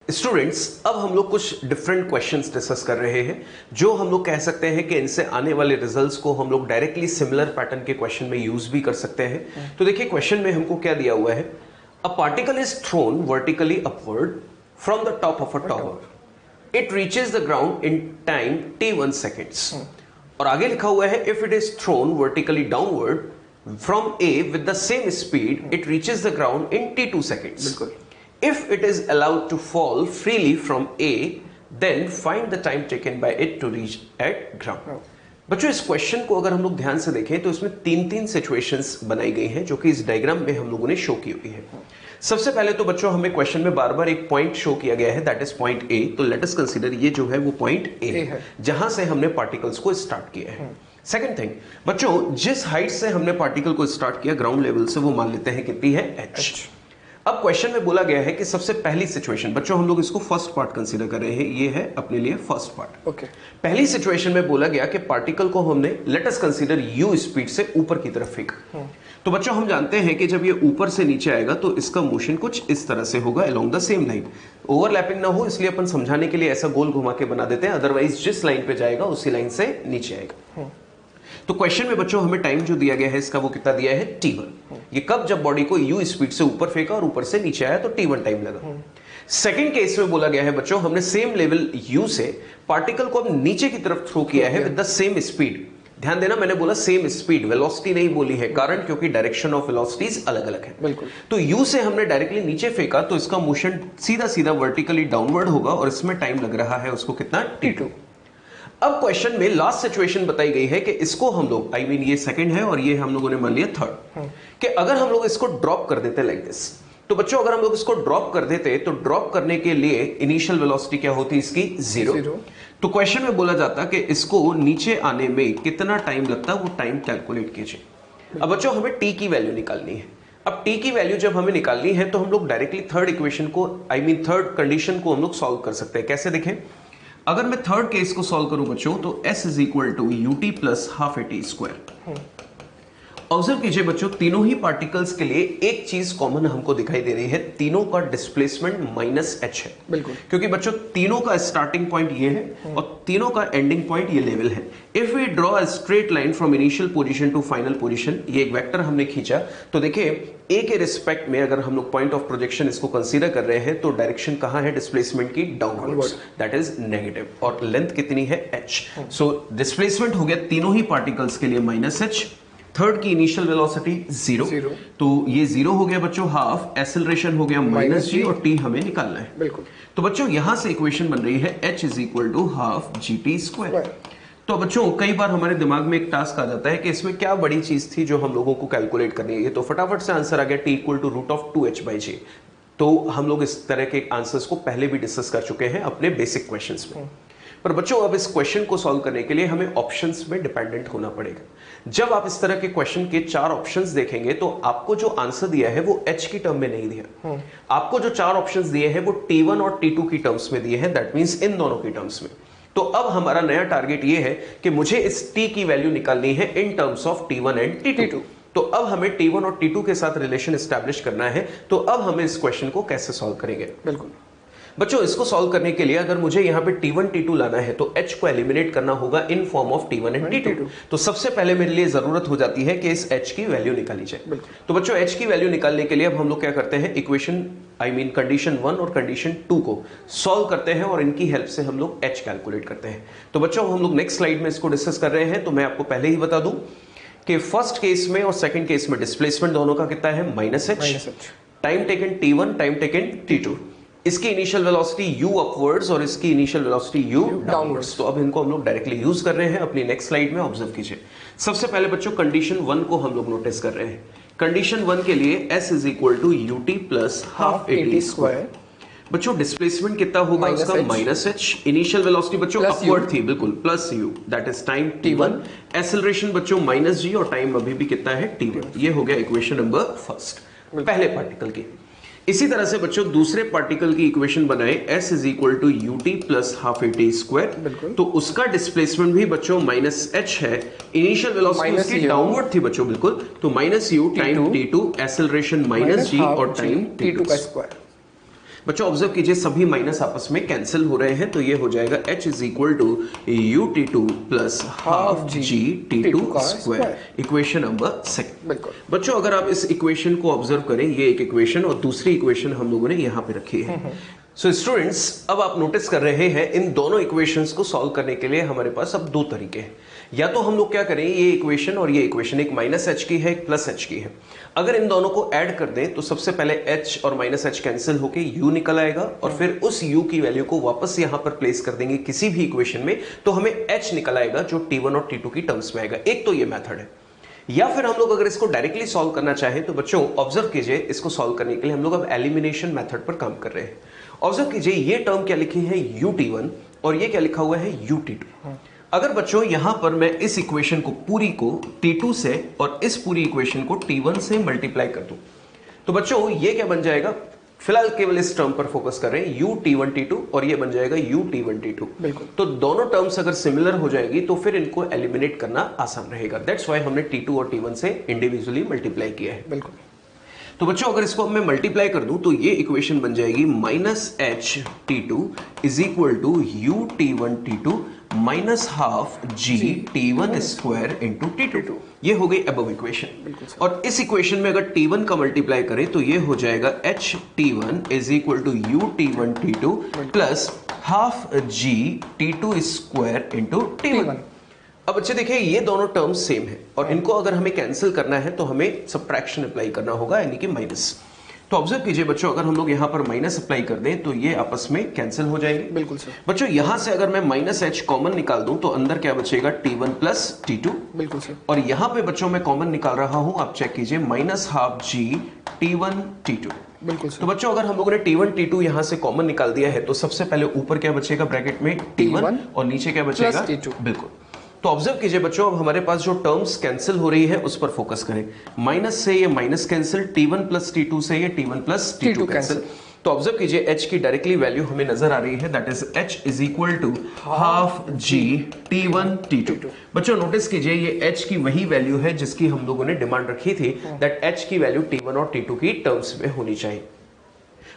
Students, अब हम लोग कुछ डिफरेंट क्वेश्चंस डिस्कस कर रहे हैं जो हम लोग कह सकते हैं कि इनसे आने वाले रिजल्ट्स को हम लोग डायरेक्टली सिमिलर पैटर्न के क्वेश्चन में यूज भी कर सकते हैं। तो देखिए क्वेश्चन में हमको क्या दिया हुआ है, a particle is thrown vertically upward from the top of a tower, it reaches the ground in time t1 seconds. और आगे लिखा हुआ है if it is thrown vertically downward from a with the same speed it reaches the ground in t2 seconds. बिल्कुल। If it is allowed to fall freely from A, then find the time taken by it to reach at ground. बच्चों इस question को अगर हम लोग ध्यान से देखें तो इसमें तीन सिचुएशंस बनाई गई हैं जो कि इस डायग्राम में हम लोगों ने शो की हुई है। सबसे पहले तो बच्चों हमें क्वेश्चन में बार बार एक पॉइंट शो किया गया है, दैट इज पॉइंट ए। तो लेट अस कंसीडर ये जो है वो पॉइंट ए है जहां से हमने पार्टिकल्स को स्टार्ट किया है। सेकंड थिंग बच्चों, जिस हाइट से हमने पार्टिकल को स्टार्ट किया ग्राउंड लेवल से, वो मान लेते हैं कितनी है, h। अब क्वेश्चन में बोला गया है कि सबसे पहली सिचुएशन, बच्चों हम लोग इसको फर्स्ट पार्ट कंसीडर कर रहे हैं, ये है अपने लिए फर्स्ट पार्ट। ओके। पहली सिचुएशन में बोला गया कि पार्टिकल को हमने late us consider u speed से ऊपर की तरफ फेंका। तो बच्चों हम जानते हैं कि जब ये ऊपर से नीचे आएगा तो इसका मोशन कुछ इस तरह से होगा along the same line. Overlapping ना हो इसलिए अपन समझाने के लिए ऐसा गोल घुमा के बना देते हैं, अदरवाइज जिस लाइन पे जाएगा उसी लाइन से नीचे आएगा। तो क्वेश्चन में बच्चों हमें टाइम जो दिया गया है इसका वो कितना दिया है, t1। ये कब, जब बॉडी को u स्पीड से ऊपर फेंका और ऊपर से नीचे आया तो t1 टाइम लगा। सेकंड केस में बोला गया है बच्चों हमने सेम लेवल u से पार्टिकल को अब नीचे की तरफ थ्रो किया है विद द सेम स्पीड। ध्यान देना, मैंने बोला सेम स्पीड, वेलोसिटी नहीं बोली है, कारण क्योंकि डायरेक्शन ऑफ वेलोसिटीज अलग अलग है। बिल्कुल। तो u से हमने डायरेक्टली नीचे फेंका तो इसका मोशन सीधा सीधा वर्टिकली डाउनवर्ड होगा और इसमें टाइम लग रहा है उसको कितना, t2। अब क्वेश्चन में लास्ट सिचुएशन बताई गई है कि इसको हम लोग ये सेकंड है और ये हम लोगों ने मान लिया थर्ड, कि अगर हम लोग इसको ड्रॉप कर देते लाइक दिस। तो बच्चों अगर हम लोग इसको ड्रॉप कर देते तो ड्रॉप करने के लिए इनिशियल वेलोसिटी क्या होती है इसकी, 0। तो क्वेश्चन में बोला जाता कि इसको नीचे आने में कितना टाइम लगता है, वो टाइम कैलकुलेट कीजिए। अब बच्चों हमें t की वैल्यू निकालनी है। अब t की वैल्यू जब हमें निकालनी है तो हम लोग डायरेक्टली थर्ड इक्वेशन को थर्ड कंडीशन को हम लोग सॉल्व कर सकते हैं। कैसे देखें, अगर मैं थर्ड केस को सॉल्व करूं बच्चों तो s is equal to ut plus half a t square. Observe कीजिए बच्चों, तीनों ही पार्टिकल्स के लिए एक चीज कॉमन हमको दिखाई दे रही है, तीनों का डिस्प्लेसमेंट माइनस h है। बिल्कुल। क्योंकि बच्चों तीनों का स्टार्टिंग पॉइंट ये है और तीनों का एंडिंग पॉइंट ये लेवल है। If we draw a straight line from initial position to final position, ये एक वेक्टर हमने खींचा, तो देखिए a के रिस्पेक्ट में अगर हम लोग पॉइंट ऑफ प्रोजेक्शन इसको कंसीडर कर रहे हैं तो डायरेक्शन कहां है डिस्प्लेसमेंट की, डाउनवर्ड्स, दैट इज नेगेटिव। और लेंथ कितनी है, h। सो डिस्प्लेसमेंट हो गया तीनों ही पार्टिकल्स के लिए माइनस h। थर्ड की इनिशियल वेलोसिटी 0, तो ये 0 हो गया बच्चों हाफ, एक्सेलरेशन हो गया माइनस g और t हमें निकालना है। बिल्कुल। तो बच्चों यहां से इक्वेशन बन रही है h is equal to half gt square. तो बच्चों कई बार हमारे दिमाग में एक टास्क आ जाता है कि इसमें क्या बड़ी चीज थी जो हम लोगों को कैलकुलेट करनी है, तो फटाफट से आंसर आ गया t equal to root of 2h/j। तो हम लोग इस तरह के आंसर्स को पहले भी डिस्कस कर चुके हैं अपने बेसिक क्वेश्चंस में। पर बच्चों अब इस क्वेश्चन को सॉल्व करने के लिए हमें ऑप्शंस में डिपेंडेंट होना पड़ेगा। जब आप इस तरह के क्वेश्चन के 4 ऑप्शंस देखेंगे तो आपको जो आंसर दिया है वो h की टर्म में नहीं दिया, आपको जो 4 ऑप्शंस दिए हैं वो t1 और t2 की टर्म्स में दिए हैं, दैट मींस इन दोनों की टर्म्स में। तो अब हमारा नया टारगेट ये है कि मुझे इस t की वैल्यू निकालनी है in terms of t1 and t2। तो अब हमें t1 और t2 के साथ रिलेशन एस्टैब्लिश करना है। तो अब हम इस क्वेश्चन को कैसे सॉल्व करेंगे। बिल्कुल बच्चों इसको सॉल्व करने के लिए अगर मुझे यहाँ पे t1 t2 लाना है तो h को एलिमिनेट करना होगा in form of t1 and t2। तो सबसे पहले मेरे लिए जरूरत हो जाती है कि इस h की वैल्यू निकाली जाए। तो बच्चों h की वैल्यू निकालने के लिए अब हम लोग क्या करते हैं, इक्वेशन कंडीशन 1 और कंडीशन 2 को सॉल्व करते हैं और इनकी हेल्प से हम लोग h कैलकुलेट करते हैं। तो बच्चों हम लोग नेक्स्ट स्लाइड में इसको डिस्कस कर रहे हैं। तो मैं आपको पहले ही बता दूं कि फर्स्ट केस में और सेकंड केस में डिस्प्लेसमेंट दोनों का कितना है, minus h। Time taken t1, time taken t2। इसकी इनिशियल वेलोसिटी u अपवर्ड्स और इसकी इनिशियल वेलोसिटी u डाउनवर्ड्स। तो अब इनको हम लोग डायरेक्टली यूज कर रहे हैं अपनी नेक्स्ट स्लाइड में। ऑब्जर्व कीजिए, सबसे पहले बच्चों कंडीशन 1 को हम लोग नोटिस कर रहे हैं। कंडीशन 1 के लिए s is equal to ut plus half a t square. बच्चों डिस्प्लेसमेंट कितना होगा उसका, माइनस h। इनिशियल वेलोसिटी बच्चों अपवर्ड थी, बिल्कुल, plus u, that is time t1। Acceleration बच्चों माइनस g और टाइम अभी भी कितना है, t1। ये हो गया इक्वेशन नंबर फर्स्ट पहले पार्टिकल की। इसी तरह से बच्चों दूसरे पार्टिकल की इक्वेशन बनाए, s is equal to ut plus half a t square. तो उसका डिस्प्लेसमेंट भी बच्चों माइनस h है, इनिशियल वेलोसिटी उसकी डाउनवर्ड थी बच्चों, बिल्कुल, तो minus u time t2, acceleration minus g और टाइम t2 का स्क्वायर। बच्चों ऑब्जर्व कीजिए सभी माइनस आपस में कैंसिल हो रहे हैं, तो ये हो जाएगा h is equal to u t two plus half g t two square, equation number second. बच्चों अगर आप इस इक्वेशन को ऑब्जर्व करें, ये एक इक्वेशन और दूसरी इक्वेशन हम लोगों ने यहाँ पे रखी है। सो स्टूडेंट्स अब आप नोटिस कर रहे हैं इन दोनों इक्वेशंस को सॉल्व करने के लिए हमारे पास अब दो तरीके हैं। या तो हम लोग क्या करें, ये इक्वेशन और ये इक्वेशन एक माइनस एच की है, एक प्लस एच की है। अगर इन दोनों को ऐड कर दें तो सबसे पहले h और माइनस एच कैंसिल होके u निकल आएगा और फिर उस u की वैल्यू को वापस यहां पर प्लेस कर देंगे किसी भी इक्वेशन में, तो हमें h निकल आएगा जो t1 और t2 की टर्म्स में आएगा। एक तो ये मेथड है। या फिर हम लोग अगर इसको डायरेक्टली सॉल्व करना चाहें तो बच्चों ऑब्जर्व कीजिए, इसको सॉल्व करने के लिए हम लोग अब एलिमिनेशन मेथड पर काम कर रहे हैं। ऑब्जर्व कीजिए ये टर्म क्या लिखी है ut1 और ये क्या लिखा हुआ है ut2। अगर बच्चों यहां पर मैं इस इक्वेशन को पूरी को t2 से और इस पूरी इक्वेशन को t1 से मल्टीप्लाई कर दूं तो बच्चों ये क्या बन जाएगा, फिलहाल केवल इस टर्म पर फोकस कर रहे हैं, ut1 t2 और ये बन जाएगा ut1 t2। बिल्कुल। तो दोनों टर्म्स अगर सिमिलर हो जाएगी तो फिर इनको एलिमिनेट करना आसान रहेगा। दैट्स व्हाई हमने t2 और t1 से इंडिविजुअली मल्टीप्लाई किया है। बिल्कुल। तो बच्चों अगर इसको मैं मल्टीप्लाई कर दूं तो ये इक्वेशन बन जाएगी minus h t two is equal to u t one t two minus half g t one square into t two. ये हो गई अबव इक्वेशन। और इस इक्वेशन में अगर t1 का मल्टीप्लाई करें तो ये हो जाएगा h t one is equal to u t one t two plus half g t two square into t one. अब बच्चे देखिए ये दोनों टर्म्स सेम है और इनको अगर हमें कैंसिल करना है तो हमें सब्ट्रैक्शन अप्लाई करना होगा, यानी कि माइनस। तो ऑब्जर्व कीजिए बच्चों अगर हम लोग यहाँ पर माइनस अप्लाई कर दें तो ये आपस में कैंसिल हो जाएंगे। बिल्कुल सर। बच्चों यहाँ से अगर मैं माइनस एच कॉमन निकाल दूं तो अंदर क्या बचेगा t1 प्लस t2। बिल्कुल सर। और यहाँ पे बच्चों मैं कॉमन निकाल रहा हूं, आप चेक कीजिए minus half g t1 t2। बिल्कुल सर। तो बच्चों अगर हम लोगों ने t1 t2 यहाँ से कॉमन निकाल दिया है तो सबसे पहले ऊपर क्या बचेगा ब्रैकेट में t1 और नीचे क्या बचेगा t2। बिल्कुल। तो ऑब्जर्व कीजिए बच्चों अब हमारे पास जो टर्म्स कैंसिल हो रही है उस पर फोकस करें। माइनस से ये minus cancel, t1 plus t2 से ये t1 प्लस t2 कैंसिल। तो ऑब्जर्व कीजिए h की डायरेक्टली वैल्यू हमें नजर आ रही है, that is h is equal to half g t1 t2। बच्चों नोटिस कीजिए ये h की वही वैल्यू है जिसकी हम लोगों ने डिमांड रखी थी, दैट h की वैल्यू t1 और t2 की टर्म्स में होनी चाहिए।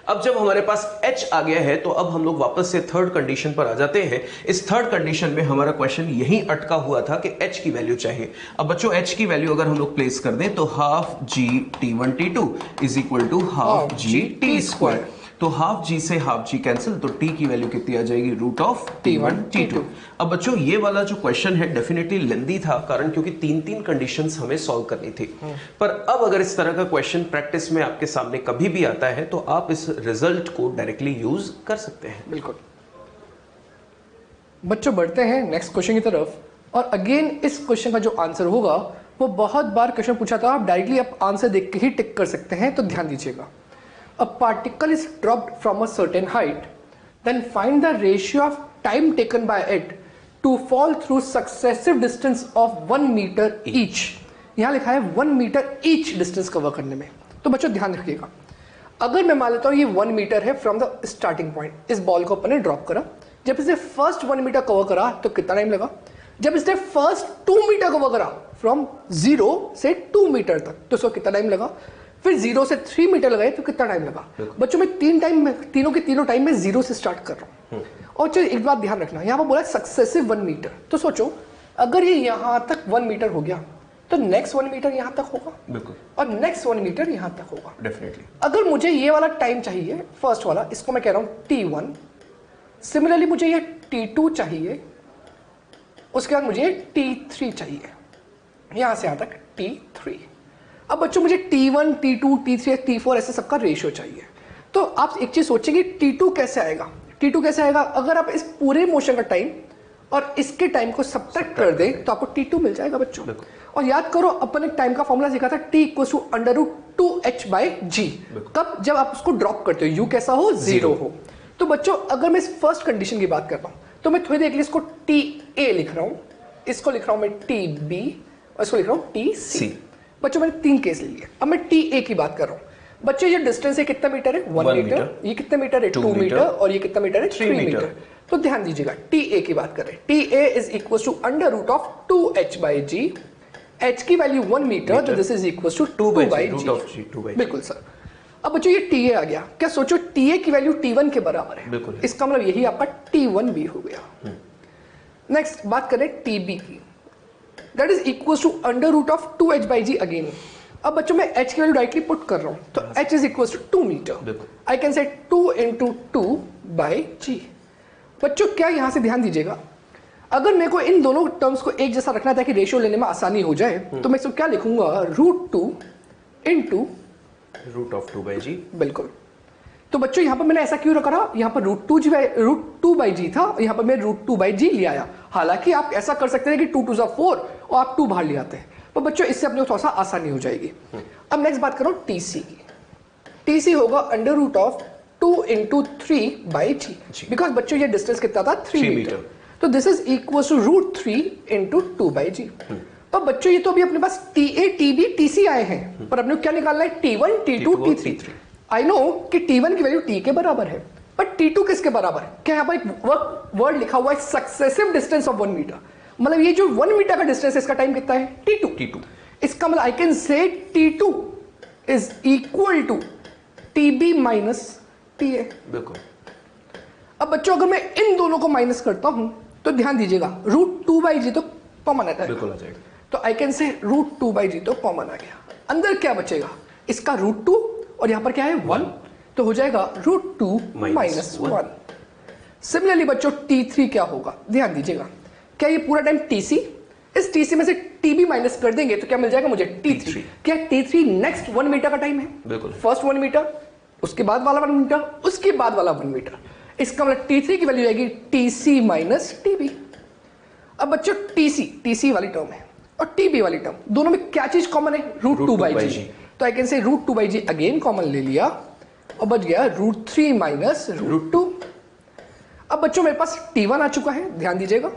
अब जब हमारे पास h आ गया है तो अब हम लोग वापस से थर्ड कंडीशन पर आ जाते हैं। इस थर्ड कंडीशन में हमारा क्वेश्चन यही अटका हुआ था कि h की वैल्यू चाहिए। अब बच्चों h की वैल्यू अगर हम लोग प्लेस कर दें तो half g t1 t2 is equal to half g t square. तो हाफ जी से हाफ जी कैंसिल, तो t की वैल्यू कितनी आ जाएगी, रूट ऑफ t1 t2। अब बच्चों ये वाला जो क्वेश्चन है डेफिनेटली लेंदी था, कारण क्योंकि तीन कंडीशंस हमें सॉल्व करनी थी। पर अब अगर इस तरह का क्वेश्चन प्रैक्टिस में आपके सामने कभी भी आता है तो आप इस रिजल्ट को डायरेक्टली यूज कर सकते हैं। बिल्कुल। बच्चों बढ़ते हैं नेक्स्ट क्वेश्चन की तरफ, और अगेन इस क्वेश्चन का जो आंसर होगा वो बहुत बार क्वेश्चन पूछा था, आप डायरेक्टली आप आंसर देख के ही टिक कर सकते हैं, तो ध्यान दीजिएगा। A particle is dropped from a certain height, then find the ratio of time taken by it to fall through successive distance of 1 meter each। यहाँ लिखा है 1 meter each डिस्टेंस कवर करने में। तो बच्चों ध्यान रखिएगा, अगर मैं मान लेता हूँ ये 1 मीटर है फ्रॉम द स्टार्टिंग पॉइंट, इस बॉल को अपन ने ड्रॉप करा, जब इसे फर्स्ट 1 मीटर कवर करा तो कितना टाइम लगा, जब इसने फर्स्ट 2 मीटर कवर करा फ्रॉम 0 से 2 मीटर तक तो इसको कितना टाइम लगा, फिर 0 से 3 मीटर लगाए तो कितना टाइम लगा। बच्चों मैं तीनों टाइम में 0 से स्टार्ट कर रहा हूँ। और चलिए एक बात ध्यान रखना, यहाँ पर बोला सक्सेसिव 1 मीटर, तो सोचो अगर ये यहाँ तक 1 मीटर हो गया तो नेक्स्ट 1 मीटर यहाँ तक होगा। बिल्कुल। और नेक्स्ट 1 मीटर यहाँ तक होगा। डेफिनेटली। अगर मुझे ये वाला टाइम चाहिए फर्स्ट वाला, इसको मैं कह रहा हूँ t1, सिमिलरली मुझे ये t2 चाहिए, उसके बाद मुझे t3 चाहिए, यहां से यहां तक t3। अब बच्चों मुझे t1 t2 t3 t4 ऐसे सबका रेशियो चाहिए। तो आप एक चीज सोचेंगे t2 कैसे आएगा, t2 कैसे आएगा, अगर आप इस पूरे मोशन का टाइम और इसके टाइम को सब्ट्रैक्ट कर दें तो आपको t2 मिल जाएगा बच्चों। और याद करो अपन एक टाइम का फॉर्मूला सीखा था, t equals to under root 2h/g। कब, जब आप उसको ड्रॉप करते हो, u कैसा हो, 0 हो। तो बच्चों अगर मैं इस फर्स्ट कंडीशन की बात करता हूं तो मैं थोड़ी देर के लिए इसको ta लिख रहा हूं, इसको लिख रहा हूं मैं tb और इसको लिख रहा हूं tc। बच्चों मैंने 3 केस ले लिए, अब मैं ta की बात कर रहा हूं। बच्चों ये डिस्टेंस है कितना मीटर है, 1 मीटर, ये कितना मीटर है, 2 मीटर, और ये कितना मीटर है, 3 मीटर। तो ध्यान दीजिएगा ta की बात करें, ta is equal to under root of 2h/g, h की वैल्यू 1 मीटर, तो this is equal to 2/g। बिल्कुल सर। अब बच्चों ये TA आ गया, क्या सोचो TA की वैल्यू T1 के बराबर है, बिल्कुल। इसका मतलब यही आपका T1 भी हो गया। नेक्स्ट बात करें TB की, that is equal to under root of 2h/g again. अब बच्चों मैं h की वैल्यू डायरेक्टली पुट कर रहा हूं, तो h is equal to 2 metre, I can say 2 × 2/g। बच्चों क्या यहां से ध्यान दीजिएगा, अगर मेरे को इन दोनों टर्म्स को एक जैसा रखना था कि रेशियो लेने में आसानी हो जाए, तो मैं इसको क्या लिखूंगा, √2 × √2/g। बिल्कुल। तो बच्चों यहां पर मैंने ऐसा क्यों रखा, यहां पर √2/g था, यहां पर मैं √2/g ले आया। हालांकि आप ऐसा कर सकते हैं कि 2 × 2 = 4 और आप 2 बाहर ले आते हैं, तो बच्चों इससे अपने को थोड़ा सा आसानी हो जाएगी। अब नेक्स्ट बात करो TC की, TC होगा under root of 2 × 3/g, because बच्चों ये डिस्टेंस कितना था, 3 मीटर, तो this is equal to √3 × 2/g। अब बच्चों ये तो अभी अपने पास TA, TB, TC आए हैं, पर अपने को क्या निकालना है, T1, T2, T3। I know कि T1 की वैल्यू T के बराबर है, पर T2 किसके बराबर है, क्या यहाँ पर एक वर्ड लिखा हुआ है सक्सेसिव डिस्टेंस ऑफ 1 मीटर, मतलब ये जो 1 मीटर का डिस्टेंस है इसका टाइम कितना है, T2। इसका मतलब आई can say T2 is equal to TB minus TA। बिल्कुल। अब बच्चों अगर मैं इन दोनों को माइनस करता हूं तो ध्यान दीजिएगा √2/g तो कॉमन आता है, बिल्कुल आ जाएगा, तो आई कैन से √2/g तो कॉमन आ गया, अंदर क्या बचेगा, इसका √2 और यहां पर क्या है 1, तो हो जाएगा √2 - 1। सिमिलरली बच्चों T3 क्या होगा, ध्यान दीजिएगा, क्या ये पूरा टाइम TC, इस TC में से TB माइनस कर देंगे तो क्या मिल जाएगा मुझे, T3। क्या T3 नेक्स्ट 1 मीटर का टाइम है, बिल्कुल, फर्स्ट 1 मीटर, उसके बाद वाला 1 मीटर, उसके बाद वाला 1 मीटर, इसका मतलब T3 की वैल्यू आएगी TC माइनस TB। अब बच्चों TC वाली टर्म है और TB वाली टर्म, दोनों में क्या चीज कॉमन है, √2/g, तो आई कैन से √2/g अगेन कॉमन ले लिया और बच गया √3 माइनस √2। अब बच्चों मेरे पास T1 आ चुका है, ध्यान दीजिएगा,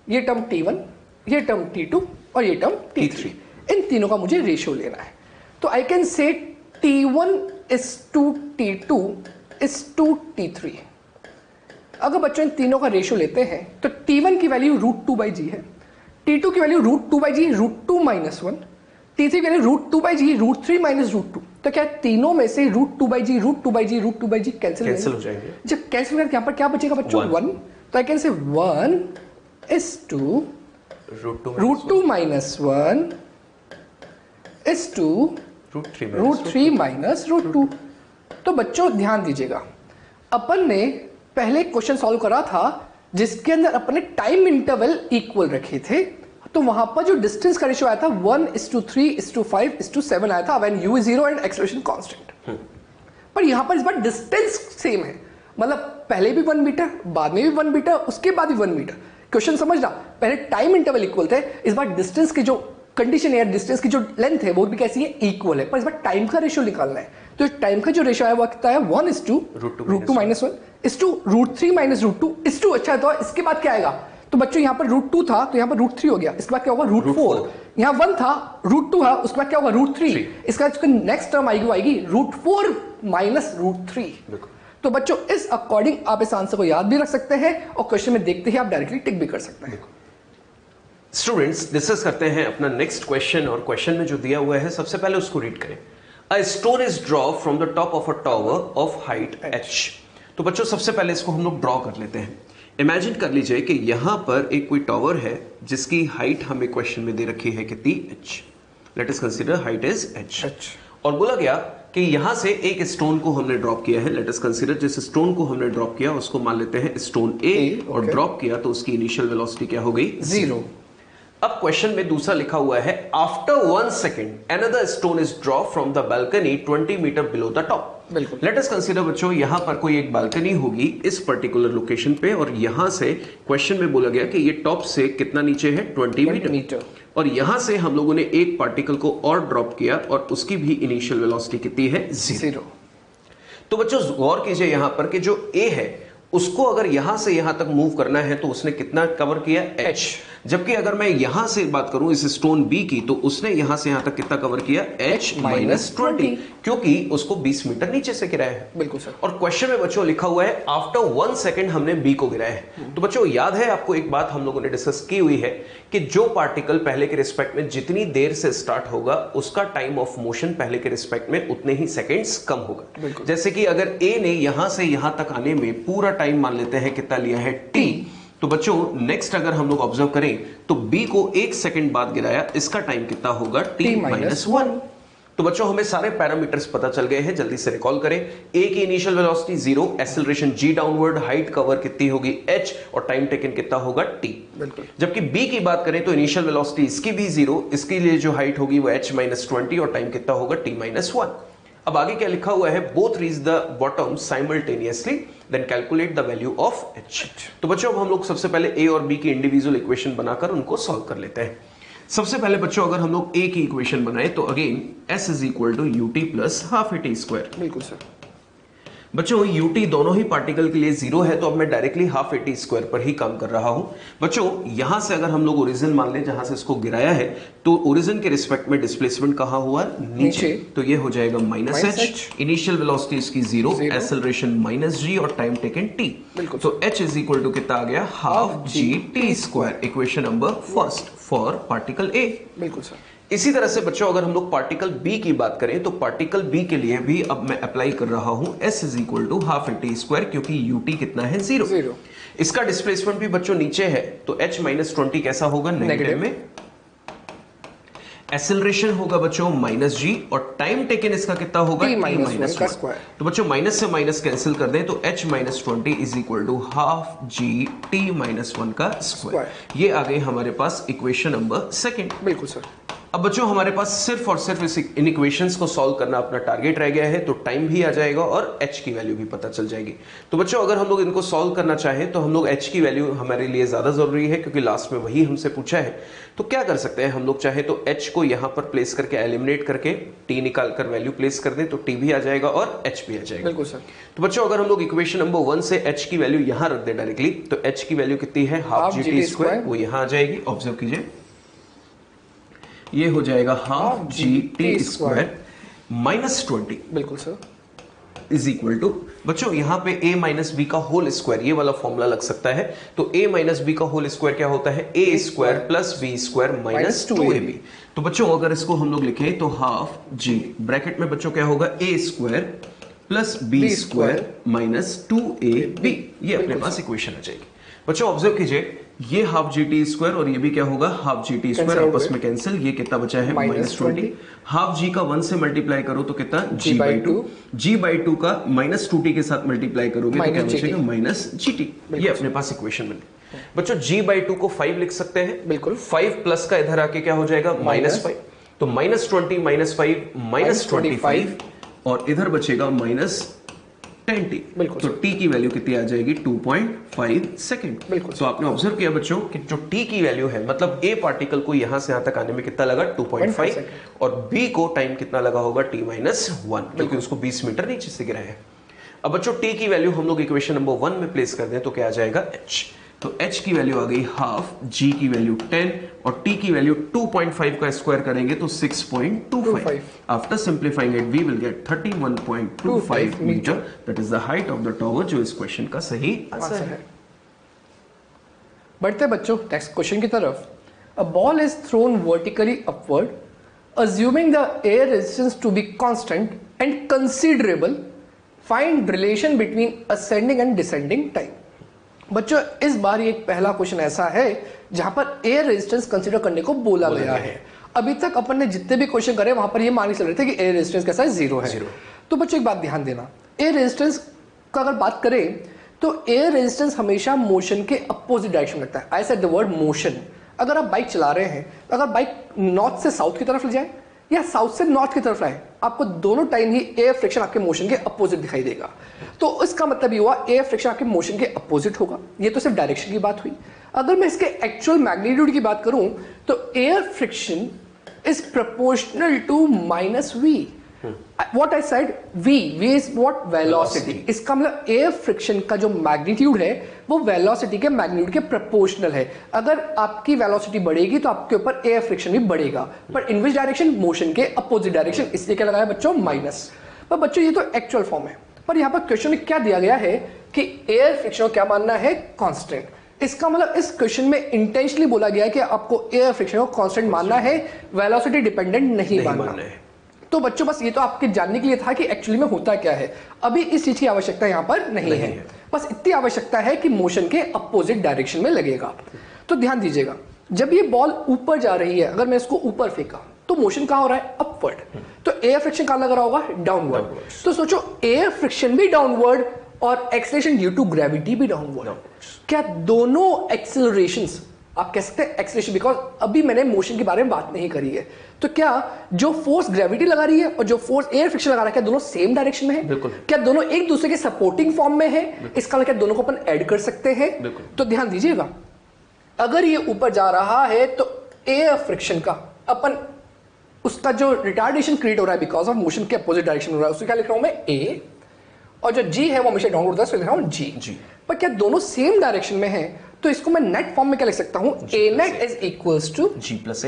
ये टर्म T1, ये टर्म T2 और ये टर्म T3, इन तीनों का मुझे रेशियो लेना है, तो आई कैन से T1 is to T2 is to T3। अगर बच्चों इन तीनों का रेशियो लेते हैं तो T1 की वैल्यू √2/g है, T2 की वैल्यू √2/g √2 - 1, T3 की वैल्यू √2/g √3 - √2, तो क्या तीनों में से √2/g √2/g कैंसिल हो जाएंगे, जब कैंसिल करके यहाँ पर क्या बचेगा बच्चों, 1, तो आई कैन से 1 is to √2 - 1 is to √3 - √2। तो बच्चों ध्यान दीजिएगा, अपन ने पहले क्वेश्चन सॉल्व करा था जिसके अंदर अपन ने टाइम इंटरवल इक्वल रखे थे, तो वहां पर जो डिस्टेंस का रेशियो आया था 1:3:5:7 आया था when u is 0 and acceleration constant. पर यहां पर इस बार डिस्टेंस सेम है, मतलब पहले भी 1 मीटर, बाद में भी 1 मीटर, उसके बाद भी 1 मीटर। क्वेश्चन समझना, पहले टाइम इंटरवल इक्वल थे, इस बार डिस्टेंस की जो कंडीशन है, डिस्टेंस की जो लेंथ है वो भी कैसी है, इक्वल है, पर इस बार टाइम का रेशियो निकालना है, तो टाइम का जो रेशियो है वो कितना है, 1:√2 - 1 √3 - √2 अच्छा है, तो इसके बाद क्या आएगा, तो बच्चों यहाँ पर √2 था तो यहाँ पर √3 हो गया, इसके बाद क्या होगा √4, यहाँ 1 था √2 है, उसके बाद क्या होगा √3, इसका नेक्स्ट टर्म आएगी √4 - √3। तो बच्चों इस अकॉर्डिंग आप इस आंसर को याद भी रख सकते हैं और क्वेश्चन में देखते ही आप डायरेक्टली टिक भी कर सकते हैं। स्टूडेंट्स डिस्कस करते हैं अपना नेक्स्ट क्वेश्चन, और क्वेश्चन में जो दिया हुआ है सबसे पहले उसको रीड करें। A stone is draw from the top of a tower of height h। तो बच्चों सबसे पहले इसको हम लोग ड्रॉ कर लेते हैं। इमेजिन कर लीजिए कि यहां पर एक कोई टावर है जिसकी हाइट हमें क्वेश्चन में दे रखी है कितनी, h। Late us consider height is h। और बोला गया कि यहां से एक स्टोन को हमने ड्रॉप किया है, लेट अस कंसीडर जिस स्टोन को हमने ड्रॉप किया उसको मान लेते हैं स्टोन A, और ड्रॉप किया तो उसकी इनिशियल वेलोसिटी क्या हो गई, 0। अब क्वेश्चन में दूसरा लिखा हुआ है after 1 second another stone is draw from the balcony 20 metre below the top. बिल्कुल। लेट अस कंसीडर बच्चों यहां पर कोई एक बालकनी होगी इस पर्टिकुलर लोकेशन पे, और यहां से क्वेश्चन में बोला गया कि ये टॉप से कितना नीचे है, 20 मीटर, और यहां से हम लोगों ने एक पार्टिकल को और ड्रॉप किया और उसकी भी इनिशियल वेलोसिटी कितनी है, 0। तो बच्चों गौर कीजिए यहां पर कि जो A है उसको अगर यहां से यहां तक मूव करना है तो उसने कितना कवर किया, h। जबकि अगर मैं यहां से बात करूं इस स्टोन बी की, तो उसने यहां से यहां तक कितना कवर किया, h-20, क्योंकि उसको 20 मीटर नीचे से गिराया है। बिल्कुल सर। और क्वेश्चन में बच्चों लिखा हुआ है आफ्टर 1 सेकंड हमने बी को गिराया है। तो बच्चों याद है आपको एक बात हम लोगों ने डिस्कस की हुई है कि जो पार्टिकल पहले के रिस्पेक्ट में जितनी देर से स्टार्ट होगा उसका टाइम ऑफ मोशन पहले के रिस्पेक्ट में उतने ही सेकंड्स कम होगा। जैसे कि अगर ए ने यहां से यहां तक आने में पूरा टाइम मान लेते हैं कितना लिया है, टी, तो बच्चों नेक्स्ट अगर हम लोग ऑब्जर्व करें तो बी को 1 सेकंड बाद गिराया, इसका टाइम कितना होगा, t-1। तो बच्चों हमें सारे पैरामीटर्स पता चल गए हैं, जल्दी से रिकॉल करें। ए की initial velocity 0, acceleration g downward, height cover कितनी होगी h, और टाइम टेकन कितना होगा t। जबकि बी की बात करें तो इनिशियल वेलोसिटी इसकी भी 0, इसके लिए जो हाइट होगी वो h-20 और टाइम कितना होगा t-1। अब आगे क्या लिखा हुआ है, both reach the bottom simultaneously then calculate the value of h। तो बच्चों अब हम लोग सबसे पहले ए और बी की इंडिविजुअल इक्वेशन बनाकर उनको सॉल्व कर लेते हैं। सबसे पहले बच्चों अगर हम लोग ए की इक्वेशन बनाए तो again s is equal to ut plus half at square. बिल्कुल सर। बच्चों ut दोनों ही पार्टिकल के लिए 0 है, तो अब मैं डायरेक्टली हाफ at स्क्वायर पर ही काम कर रहा हूं। बच्चों यहां से अगर हम लोग ओरिजिन मान लें जहां से इसको गिराया है, तो ओरिजिन के रिस्पेक्ट में डिस्प्लेसमेंट कहां हुआ, नीचे, तो ये हो जाएगा -h, इनिशियल वेलोसिटी इसकी 0, एक्सेलरेशन -g और टाइम टेकन t। तो h इज इक्वल टू कितना आ गया, half g t square. Equation number first for particle A. बिल्कुल सर। इसी तरह से बच्चों अगर हम लोग पार्टिकल बी की बात करें तो पार्टिकल बी के लिए भी अब मैं अप्लाई कर रहा हूं s is equal to half at square, क्योंकि ut कितना है, 0। इसका डिस्प्लेसमेंट भी बच्चों नीचे है, तो h-20 कैसा होगा, नेगेटिव में। एक्सेलरेशन होगा बच्चों -g और टाइम टेकन इसका कितना होगा, t-1 का स्क्वायर। तो बच्चों माइनस से माइनस कैंसिल कर दें तो h-20 is equal to half g t-1 का स्क्वायर। ये आ गई हमारे पास इक्वेशन नंबर सेकंड। बिल्कुल सर। अब बच्चों हमारे पास सिर्फ और सिर्फ इस इन इक्वेशंस को सॉल्व करना अपना टारगेट रह गया है, तो टाइम भी आ जाएगा और h की वैल्यू भी पता चल जाएगी। तो बच्चों अगर हम लोग इनको सॉल्व करना चाहें तो हम लोग h की वैल्यू हमारे लिए ज्यादा जरूरी है, क्योंकि लास्ट में वही हमसे पूछा है। तो क्या कर सकते हैं हम लोग, चाहे तो h को यहां पर प्लेस करके एलिमिनेट करके t निकाल कर वैल्यू प्लेस कर दें तो t भी आ जाएगा और h भी आ जाएगा। बिल्कुल सर। तो बच्चों अगर हम लोग इक्वेशन नंबर 1 से h की वैल्यू यहां रख दें डायरेक्टली, तो h की वैल्यू कितनी है, हाफ g t स्क्वायर, वो यहां आ जाएगी। ऑब्जर्व कीजिए, ये हो जाएगा हाफ जी टी स्क्वायर -20। बिल्कुल सर। इज इक्वल टू, बच्चों यहां पे a माइनस बी का होल स्क्वायर, ये वाला फॉर्मूला लग सकता है। तो a माइनस बी का होल स्क्वायर क्या होता है, a square plus b square minus 2ab। तो बच्चों अगर इसको हम लोग लिखें तो हाफ g ब्रैकेट में बच्चों क्या होगा, a square plus b square minus 2ab। ये अपने पास इक्वेशन आ जाएगी। बच्चों ऑब्जर्व कीजिए, ये हाफ जी टी स्क्वायर और ये भी क्या होगा, हाफ जी टी स्क्वायर आपस में कैंसिल। ये कितना बचा है, -20। हाफ जी का 1 से मल्टीप्लाई करो तो कितना, g/2। g/2 का -2t के साथ मल्टीप्लाई करोगे तो क्या बचेगा, -gt। ये अपने पास इक्वेशन बनी। बच्चों g/2 को 5 लिख सकते हैं, बिल्कुल। 5 प्लस का इधर आके क्या हो जाएगा, -5। तो -20 -5 -25 और इधर बचेगा -10t। तो t की वैल्यू कितनी आ जाएगी, 2.5 सेकंड। तो आपने ऑब्जर्व किया बच्चों कि जो t की वैल्यू है, मतलब a पार्टिकल को यहां से यहां तक आने में कितना लगा, 2.5, और b को टाइम कितना लगा होगा, t-1, क्योंकि उसको 20 मीटर नीचे से गिराया है। अब बच्चों t की वैल्यू हम लोग इक्वेशन नंबर 1 में प्लेस कर दें तो क्या आ जाएगा, h। तो h की वैल्यू आ गई हाफ, g की वैल्यू 10 और t की वैल्यू 2.5 का स्क्वायर करेंगे तो 6.25। After simplifying it we will get 31.25 metre. That is the height of the tower, जो इस क्वेश्चन का सही आंसर है। बढ़ते बच्चों नेक्स्ट क्वेश्चन की तरफ। A ball is thrown vertically upward, assuming the air resistance to be constant and considerable, find relation between ascending and descending time। बच्चों इस बार ये एक पहला क्वेश्चन ऐसा है जहां पर एयर रेजिस्टेंस कंसीडर करने को बोला गया है। अभी तक अपन ने जितने भी क्वेश्चन करे वहां पर ये मान के चल रहे थे कि एयर रेजिस्टेंस कैसा है, 0 है। तो बच्चों एक बात ध्यान देना, एयर रेजिस्टेंस का अगर बात करें तो एयर रेजिस्टेंस हमेशा मोशन के अपोजिट डायरेक्शन लगता है। I said the word motion. अगर आप बाइक चला रहे हैं, अगर बाइक नॉर्थ से साउथ की तरफ ले जाए या साउथ से नॉर्थ की तरफ आए, आपको दोनों टाइम ही एयर फ्रिक्शन आपके मोशन के अपोजिट दिखाई देगा। तो इसका मतलब ये हुआ एयर फ्रिक्शन आपके मोशन के अपोजिट होगा। ये तो सिर्फ डायरेक्शन की बात हुई। अगर मैं इसके एक्चुअल मैग्नीट्यूड की बात करूं तो air friction is proportional to -v। What I said, v is what, velocity. इसका मतलब एयर फ्रिक्शन का जो मैग्नीट्यूड है वो वेलोसिटी के मैग्नीट्यूड के प्रोपोर्शनल है। अगर आपकी वेलोसिटी बढ़ेगी तो आपके ऊपर एयर फ्रिक्शन भी बढ़ेगा, पर इन विच डायरेक्शन, मोशन के अपोजिट डायरेक्शन। इसलिए क्या लगाया बच्चों, माइनस। पर बच्चों ये तो एक्चुअल फॉर्म है, पर यहाँ पर क्वेश्चन में क्या दिया गया है कि एयर फ्रिक्शन को क्या मानना है, कांस्टेंट। इसका मतलब इस क्वेश्चन में इंटेंशनली बोला गया है कि आपको एयर फ्रिक्शन को कांस्टेंट मानना है, वेलोसिटी डिपेंडेंट नहीं मानना है। तो बच्चों बस ये तो आपके जानने के लिए था कि एक्चुअली में होता क्या है। अभी इस चीज की आवश्यकता यहाँ पर नहीं है। बस इतनी आवश्यकता है कि मोशन के अपोजिट डायरेक्शन में लगेगा। तो ध्यान दीजिएगा, जब ये बॉल ऊपर जा रही है, अगर मैं इसको ऊपर फेंका तो मोशन कहां हो रहा है, अपवर्ड। तो एयर फ्रिक्शन कहां लग रहा होगा, डाउनवर्ड। तो सोचो एयर फ्रिक्शन भी डाउनवर्ड और एक्सेलरेशन ड्यू टू ग्रेविटी भी डाउनवर्ड। क्या दोनों एक्सेलरेशंस, आप कह सकते हैं एक्सेलरेशन, बिकॉज अभी मैंने मोशन के बारे में बात नहीं करी है, तो क्या जो फोर्स ग्रेविटी लगा रही है और जो फोर्स एयर फ्रिक्शन लगा रहा है, क्या दोनों सेम डायरेक्शन में है? बिल्कुल। क्या दोनों एक दूसरे के सपोर्टिंग फॉर्म में है? इसका मतलब क्या दोनों को अपन ऐड कर सकते हैं? तो ध्यान दीजिएगा, अगर ये ऊपर जा रहा है तो एयर फ्रिक्शन का अपन उसका जो रिटार्डेशन क्रिएट हो रहा है बिकॉज ऑफ मोशन के अपोजिट डायरेक्शन हो रहा है, उसको क्या लिख रहा हूं मैं, ए, और जो जी है वो हमेशा डाउनवर्ड होता है, इसको लिख रहा हूं जी। पर क्या दोनों सेम डायरेक्शन में है? तो इसको मैं नेट फॉर्म में क्या लिख सकता हूं, a net is equals to g plus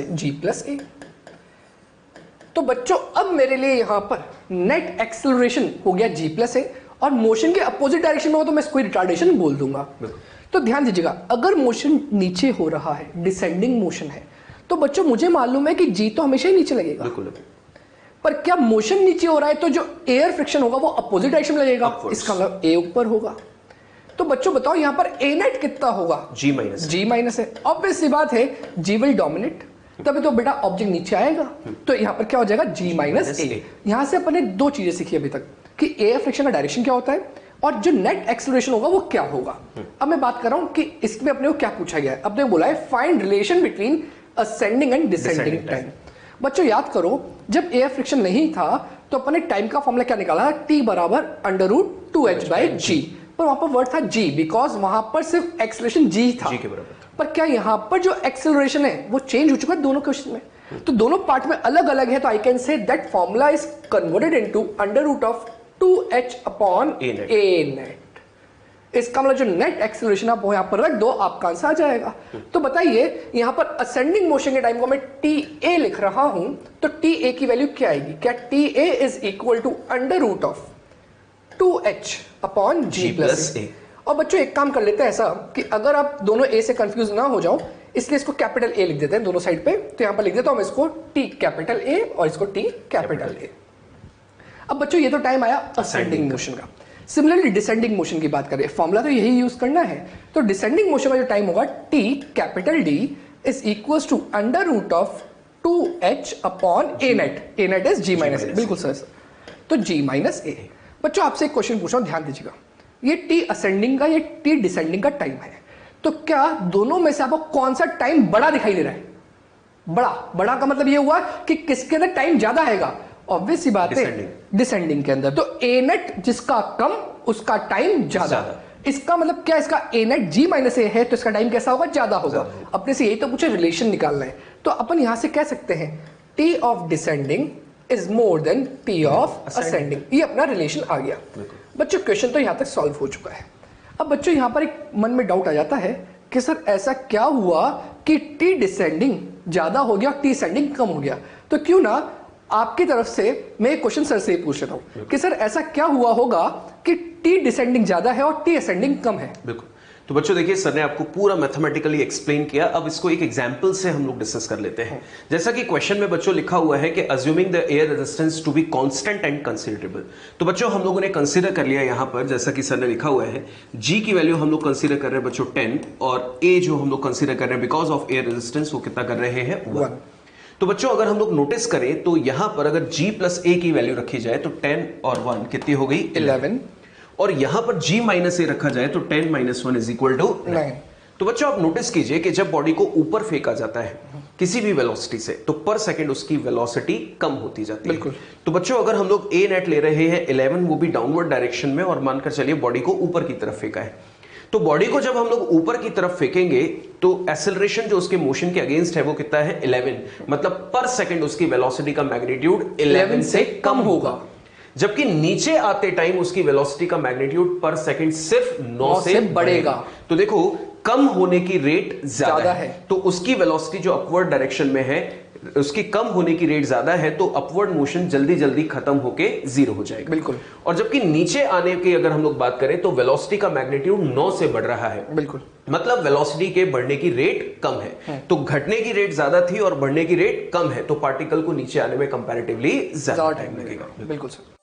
a. तो बच्चों अब मेरे लिए यहां पर नेट एक्सेलरेशन हो गया जी प्लस ए, और मोशन के अपोजिट डायरेक्शन में हो तो मैं इसको रिटार्डेशन बोल दूंगा। तो ध्यान दीजिएगा, अगर मोशन नीचे हो रहा है, डिसेंडिंग मोशन है, तो बच्चों मुझे मालूम है कि जी तो हमेशा ही नीचे लगेगा। पर क्या मोशन नीचे हो रहा है तो जो एयर फ्रिक्शन होगा वो अपोजिट डायरेक्शन में लगेगा, इसका मतलब ए ऊपर होगा। तो बच्चों बताओ यहां पर ए नेट कितना होगा, जी माइनस है। ऑब्वियस सी बात है, जी विल डोमिनेट, तभी तो बेटा ऑब्जेक्ट नीचे आएगा। तो यहां पर क्या हो जाएगा, जी माइनस ए। यहां से अपन ने दो चीजें सीखी अभी तक कि एयर फ्रिक्शन का डायरेक्शन क्या होता है और जो नेट एक्सेलरेशन होगा वो क्या होगा। अब मैं बात कर रहा हूं कि इसमें अपने को क्या पूछा गया है। अपने बोला है find relation between ascending and descending time. बच्चों याद करो, जब एयर फ्रिक्शन नहीं था तो अपन ने टाइम का फॉर्मूला क्या निकाला, टी बराबर √2h/g, पर वहां पर वर्ड था जी, बिकॉज वहां पर सिर्फ एक्सेलरेशन जी था, जी के बराबर। पर क्या यहां पर जो एक्सेलरेशन है वो चेंज हो चुका है दोनों क्वेश्चन में, तो दोनों पार्ट में अलग अलग है। तो आई can say that formula is converted into √2h/a net. इसका मतलब जो नेट एक्सेलरेशन आप यहां पर रख दो, आपका आंसर आ जाएगा। तो बताइए यहां पर असेंडिंग मोशन के टाइम को मैं टी ए लिख रहा हूं, तो टी ए की वैल्यू क्या आएगी, क्या t a is equal to √2h/g+a। और बच्चों एक काम कर लेते हैं ऐसा कि अगर आप दोनों ए से कंफ्यूज ना हो जाओ, इसलिए इसको कैपिटल ए लिख देते हैं दोनों साइड पे। तो यहां पर लिख देता हूं मैं इसको टी कैपिटल ए और इसको टी कैपिटल ए। अब बच्चों ये तो टाइम आया असेंडिंग मोशन का। सिमिलरली डिसेंडिंग मोशन की बात करें, फॉर्मूला तो यही यूज करना है। तो डिसेंडिंग मोशन का जो टाइम होगा, t capital D is equal to √2h/a net. A net is g minus a, बिल्कुल सर। तो जी माइनस ए। बच्चों आपसे एक क्वेश्चन पूछ रहा हूं, ध्यान दीजिएगा, ये टी असेंडिंग का, ये टी डिसेंडिंग का टाइम है, तो क्या दोनों में से आपको कौन सा टाइम बड़ा दिखाई दे रहा है? बड़ा का मतलब ये हुआ कि किसके अंदर टाइम ज्यादा आएगा, ऑब्वियस सी बात है डिसेंडिंग के अंदर। तो ए नेट जिसका कम उसका टाइम ज्यादा। इसका मतलब क्या, इसका ए नेट जी माइनस ए है तो इसका टाइम कैसा होगा, ज्यादा होगा। अपने से यही तो पूछे, रिलेशन निकालना है। तो अपन यहां से कह सकते हैं T of descending is more than T of ascending. ये अपना रिलेशन आ गया। बच्चों क्वेश्चन तो यहां तक सॉल्व हो चुका है। अब बच्चों यहां पर एक मन में डाउट आ जाता है कि सर ऐसा क्या हुआ कि टी डिसेंडिंग ज्यादा हो गया और टी असेंडिंग कम हो गया। तो क्यों ना आपकी तरफ से मैं एक क्वेश्चन सर से पूछ लेता हूं कि सर ऐसा क्या हुआ होगा कि टी डिसेंडिंग ज्यादा है और टी असेंडिंग कम है। बिल्कुल। तो बच्चों देखिए, सर ने आपको पूरा मैथमेटिकली एक्सप्लेन किया। अब इसको एक एग्जांपल से हम लोग डिस्कस कर लेते हैं। जैसा कि क्वेश्चन में बच्चों लिखा हुआ है कि assuming the air resistance to be constant and considerable. तो बच्चों हम लोगों ने कंसीडर कर लिया यहां पर, जैसा कि सर ने लिखा हुआ है, जी की वैल्यू हम लोग कंसीडर कर रहे हैं बच्चों 10, और ए जो हम लोग कंसीडर कर रहे हैं बिकॉज ऑफ एयर रेजिस्टेंस वो कितना कर रहे हैं 1। तो बच्चों अगर हम लोग नोटिस करें तो यहां पर अगर g प्लस ए की वैल्यू रखी जाए तो 10 और 1 कितनी हो गई 11, और यहां पर g माइनस ए रखा जाए तो 10 माइनस 1 इज इक्वल टू 9। तो बच्चों आप नोटिस कीजिए कि जब बॉडी को ऊपर फेंका जाता है किसी भी वेलोसिटी से, तो पर सेकंड उसकी वेलोसिटी कम होती जाती है। बिल्कुल। तो बच्चों अगर हम लोग ए नेट ले रहे हैं 11, वो भी डाउनवर्ड डायरेक्शन में, और मानकर चलिए बॉडी को ऊपर की तरफ फेंका है, तो बॉडी को जब हम लोग ऊपर की तरफ फेंकेंगे तो एक्सेलरेशन जो उसके मोशन के अगेंस्ट है वो कितना है 11, मतलब पर सेकंड उसकी वेलोसिटी का मैग्नीट्यूड 11 से कम होगा, जबकि नीचे आते टाइम उसकी वेलोसिटी का मैग्नीट्यूड पर सेकंड सिर्फ 9 से बढ़ेगा। तो देखो कम होने की रेट ज्यादा है, तो उसकी वेलोसिटी जो अपवर्ड डायरेक्शन में है उसकी कम होने की रेट ज्यादा है, तो अपवर्ड मोशन जल्दी जल्दी खत्म होके 0 हो जाएगा। बिल्कुल। और जबकि नीचे आने की अगर हम लोग बात करें तो वेलोसिटी का मैग्नीट्यूड 9 से बढ़ रहा है, बिल्कुल, मतलब वेलोसिटी के बढ़ने की रेट कम है। तो घटने की रेट ज्यादा थी और बढ़ने की रेट कम है, तो पार्टिकल को नीचे आने में कंपैरेटिवली ज्यादा टाइम लगेगा। बिल्कुल सर।